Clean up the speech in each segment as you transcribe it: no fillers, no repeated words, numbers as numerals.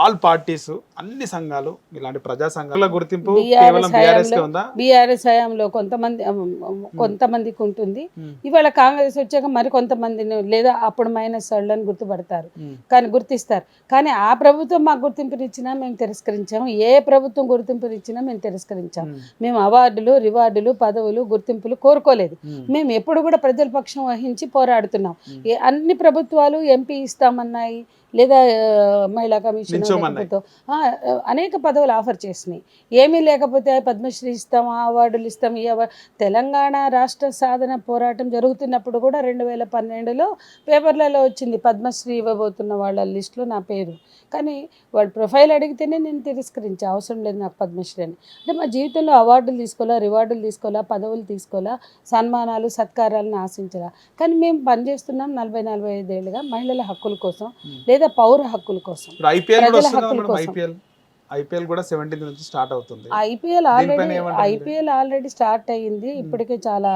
All parties, అన్ని సంఘాలు, ఇలాంటి ప్రజా సంఘాల గుర్తింపు కేవలం బీఆర్ఎస్ కే ఉందా? బీఆర్ఎస్ హయాంలో కొంతమందికి ఉంటుంది. ఇవాళ కాంగ్రెస్ వచ్చాక మరి కొంతమందిని లేదా అప్పుడు మైనస్ వాళ్ళని గుర్తుపడతారు, కానీ గుర్తిస్తారు. కానీ ఆ ప్రభుత్వం మాకు గుర్తింపునిచ్చినా మేము తిరస్కరించాము. ఏ ప్రభుత్వం గుర్తింపునిచ్చినా మేము తిరస్కరించాం. మేము అవార్డులు, రివార్డులు, పదవులు, గుర్తింపులు కోరుకోలేదు. మేము ఎప్పుడు కూడా ప్రజల పక్షం వహించి పోరాడుతున్నాం. అన్ని ప్రభుత్వాలు ఎంపీ ఇస్తామన్నాయి, లేదా మహిళా కమిషన్, అనేక పదవులు ఆఫర్ చేసినాయి. ఏమీ లేకపోతే పద్మశ్రీ ఇస్తాం, ఆ అవార్డులు ఇస్తాం, ఈ అవార్డు. తెలంగాణ రాష్ట్ర సాధన పోరాటం జరుగుతున్నప్పుడు కూడా 2012లో పేపర్లలో వచ్చింది పద్మశ్రీ ఇవ్వబోతున్న వాళ్ళ లిస్టులో నా పేరు. కానీ వాడు ప్రొఫైల్ అడిగితేనే నేను తిరస్కరించా, అవసరం లేదు నాకు పద్మశ్రీ అని. అంటే మా జీవితంలో అవార్డులు తీసుకోవాలా, రివార్డులు తీసుకోవాలా, పదవులు తీసుకోవాలా, సన్మానాలు, సత్కారాలను ఆశించాలా. కానీ మేము పనిచేస్తున్నాం 40-45 ఏళ్ళుగా మహిళల హక్కుల కోసం, లేదా పౌర హక్కుల కోసం, ప్రజల హక్కుల కోసం. ఐపీఎల్ కూడా 17 నుంచి స్టార్ట్ అవుతుంది. ఐపీఎల్ ఆల్రెడీ స్టార్ట్ అయ్యింది. ఇప్పటికే చాలా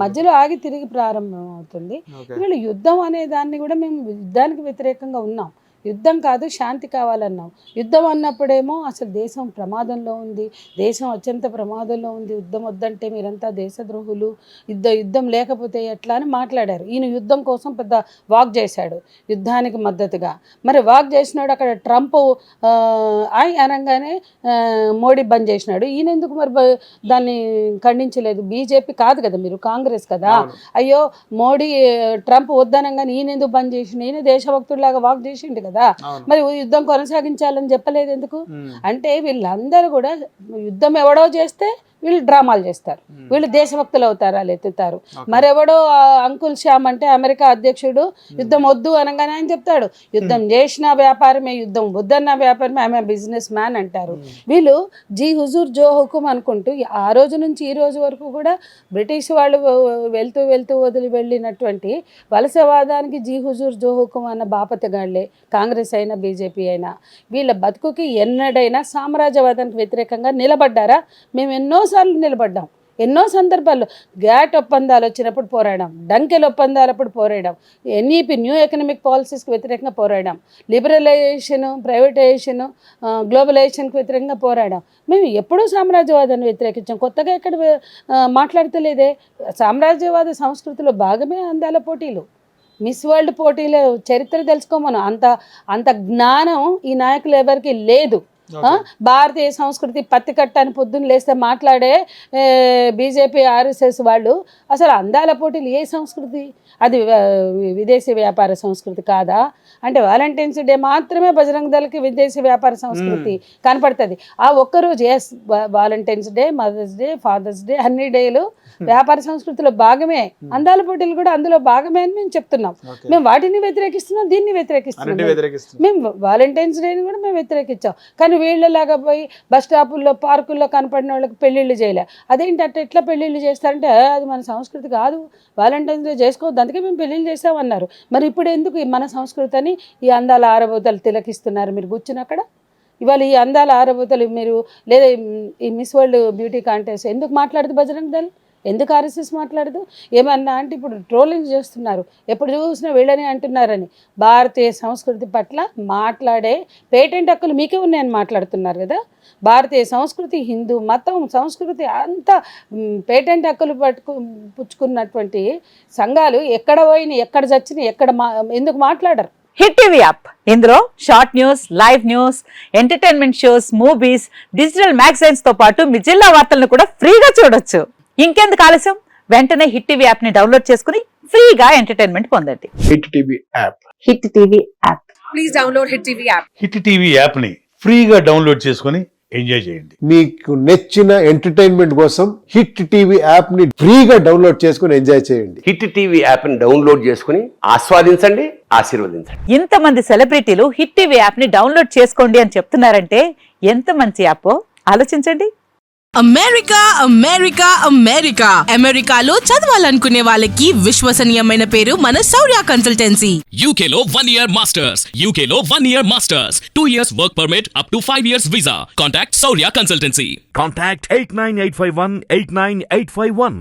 మధ్యలో ఆగి తిరిగి ప్రారంభం అవుతుంది. వీళ్ళు యుద్ధం అనే దాన్ని కూడా మేము యుద్ధానికి వ్యతిరేకంగా ఉన్నాం. యుద్ధం కాదు, శాంతి కావాలన్నాం. యుద్ధం అన్నప్పుడేమో అసలు దేశం ప్రమాదంలో ఉంది, దేశం అత్యంత ప్రమాదంలో ఉంది, యుద్ధం వద్దంటే మీరంతా దేశద్రోహులు, యుద్ధం లేకపోతే ఎట్లా అని మాట్లాడారు. ఈయన యుద్ధం కోసం పెద్ద వాక్ చేశాడు యుద్ధానికి మద్దతుగా. మరి వాక్ చేసినాడు, అక్కడ ట్రంప్ అనగానే మోడీ బంద్ చేసినాడు. ఈయన ఎందుకు మరి దాన్ని ఖండించలేదు? బీజేపీ కాదు కదా, మీరు కాంగ్రెస్ కదా. అయ్యో మోడీ ట్రంప్ వద్దనంగానే ఈయన ఎందుకు బంద్ చేసిండు? ఈయన దేశభక్తుడిలాగా వాక్ చేసిండు కదా. మరి యుద్ధం కొనసాగించాలని చెప్పలేదు ఎందుకు? అంటే వీళ్ళందరూ కూడా యుద్ధం ఎవడో చేస్తే వీళ్ళు డ్రామాలు చేస్తారు, వీళ్ళు దేశభక్తులు అవుతారా ఎత్తుతారు. మరెవడో అంకుల్ శ్యామ్ అంటే అమెరికా అధ్యక్షుడు యుద్ధం వద్దు అనగానే ఆయన చెప్తాడు యుద్ధం చేసిన వ్యాపారమే, యుద్ధం వద్దన్న వ్యాపారమే, ఆమె బిజినెస్ మ్యాన్ అంటారు. వీళ్ళు జీ హుజూర్ జో హుకుం అనుకుంటూ ఆ రోజు నుంచి ఈ రోజు వరకు కూడా బ్రిటిష్ వాళ్ళు వెళ్తూ వదిలి వెళ్ళినటువంటి వలసవాదానికి జీ హుజూర్ జో హుకుం అన్న బాపతగాళ్లే కాంగ్రెస్ అయినా బీజేపీ అయినా. వీళ్ళ బతుకుకి ఎన్నడైనా సామ్రాజ్యవాదానికి వ్యతిరేకంగా నిలబడ్డారా? మేము ఎన్నోసార్లు నిలబడ్డాం, ఎన్నో సందర్భాల్లో. గ్యాట్ ఒప్పందాలు వచ్చినప్పుడు పోరాడాం, డంకెల్ ఒప్పందాలప్పుడు పోరాడాం, ఎన్ఈపీ న్యూ ఎకనామిక్ పాలసీస్కి వ్యతిరేకంగా పోరాడాం, లిబరలైజేషను, ప్రైవేటైజేషను, గ్లోబలైజేషన్కి వ్యతిరేకంగా పోరాడాం. మేము ఎప్పుడూ సామ్రాజ్యవాదాన్ని వ్యతిరేకించాం, కొత్తగా ఎక్కడ మాట్లాడతలేదే. సామ్రాజ్యవాద సంస్కృతిలో భాగమే అందాల పోటీలు, మిస్ వరల్డ్ పోటీల చరిత్ర తెలుసుకోమను. అంత జ్ఞానం ఈ నాయకులు ఎవరికి లేదు. భారతీయ సంస్కృతి పత్తి కట్టని పొద్దున్న లేస్తే మాట్లాడే బీజేపీ ఆర్ఎస్ఎస్ వాళ్ళు అసలు అందాల పోటీలు ఏ సంస్కృతి? అది విదేశీ వ్యాపార సంస్కృతి కాదా? అంటే వాలంటైన్స్ డే మాత్రమే బజరంగ దళకి విదేశీ వ్యాపార సంస్కృతి కనపడుతుంది. ఆ ఒక్కరోజు ఎస్ Valentine's Day, Mother's Day, Father's Day, అన్ని డేలు వ్యాపార సంస్కృతిలో భాగమే. అందాల పోటీలు కూడా అందులో భాగమే అని మేము చెప్తున్నాం. మేము వాటిని వ్యతిరేకిస్తున్నాం, దీన్ని వ్యతిరేకిస్తున్నాం. మేము వాలంటైన్స్ డేని కూడా మేము వ్యతిరేకించాం. కానీ వీళ్ళలాగా పోయి బస్ స్టాపుల్లో, పార్కుల్లో కనపడిన వాళ్ళకి పెళ్ళిళ్ళు చేయలే. అదేంటి అట్లా ఎట్లా పెళ్ళిళ్ళు చేస్తారంటే అది మన సంస్కృతి కాదు, వాలంటైన్స్ డే చేసుకోవద్దు, అందుకే మేము పెళ్ళిళ్ళు చేసామన్నారు. మరి ఇప్పుడు ఎందుకు మన సంస్కృతి అని ఈ అందాల ఆరబోతలు తిలకిస్తున్నారు? మీరు కూర్చుని అక్కడ ఇవాళ ఈ అందాల ఆరబోతలు మీరు, లేదా ఈ మిస్ వరల్డ్ బ్యూటీ కాంటెస్ట్ ఎందుకు మాట్లాడదు బజరంగ దళ్? ఎందుకు ఆర్ఎస్ఎస్ మాట్లాడదు? ఏమన్నా అంటే ఇప్పుడు ట్రోలింగ్ చేస్తున్నారు, ఎప్పుడు చూసినా వీళ్ళని అంటున్నారని. భారతీయ సంస్కృతి పట్ల మాట్లాడే పేటెంట్ హక్కులు మీకే ఉన్నాయని మాట్లాడుతున్నారు కదా. భారతీయ సంస్కృతి, హిందూ మతం, సంస్కృతి అంతా పేటెంట్ హక్కులు పుచ్చుకున్నటువంటి సంఘాలు ఎక్కడ పోయినా, ఎక్కడ చచ్చినా, ఎందుకు మాట్లాడరు? హిట్ టీవీ యాప్, ఇందులో short news, live news, entertainment shows, movies, digital magazines తో పాటు మీ జిల్లా వార్తలను కూడా ఫ్రీగా చూడొచ్చు. ఇంకెందుకు ఆలస్యం, వెంటనే హిట్ టీవీ యాప్ ని డౌన్లోడ్ చేసుకుని ఫ్రీగా ఎంటర్టైన్మెంట్ పొందండి. Hit TV app, hit TV app, please download hit TV app. Hit TV app ని ఫ్రీగా డౌన్లోడ్ చేసుకుని ఎంజాయ్ చేయండి. మీకు నచ్చిన ఎంటర్టైన్మెంట్ కోసం హిట్ టీవీ యాప్ ని ఫ్రీగా డౌన్లోడ్ చేసుకుని ఎంజాయ్ చేయండి. హిట్ టీవీ యాప్ ని డౌన్లోడ్ చేసుకుని ఆస్వాదించండి, ఆశీర్వదించండి. ఇంతమంది సెలబ్రిటీలు హిట్ టీవీ యాప్ ని డౌన్లోడ్ చేసుకోండి అని చెప్తున్నారంటే ఎంత మంచి యాప్ ఆలోచించండి. అమెరికా అమెరికాలో చదవాలనుకునే వాళ్ళకి విశ్వసనీయమైన పేరు మన శౌర్య కన్సల్టెన్సీ. UK లో 1 year masters, UK లో 1 year masters, 2 years work permit up to 5 years visa. Contact Shaurya Consultancy. Contact 89851 89851.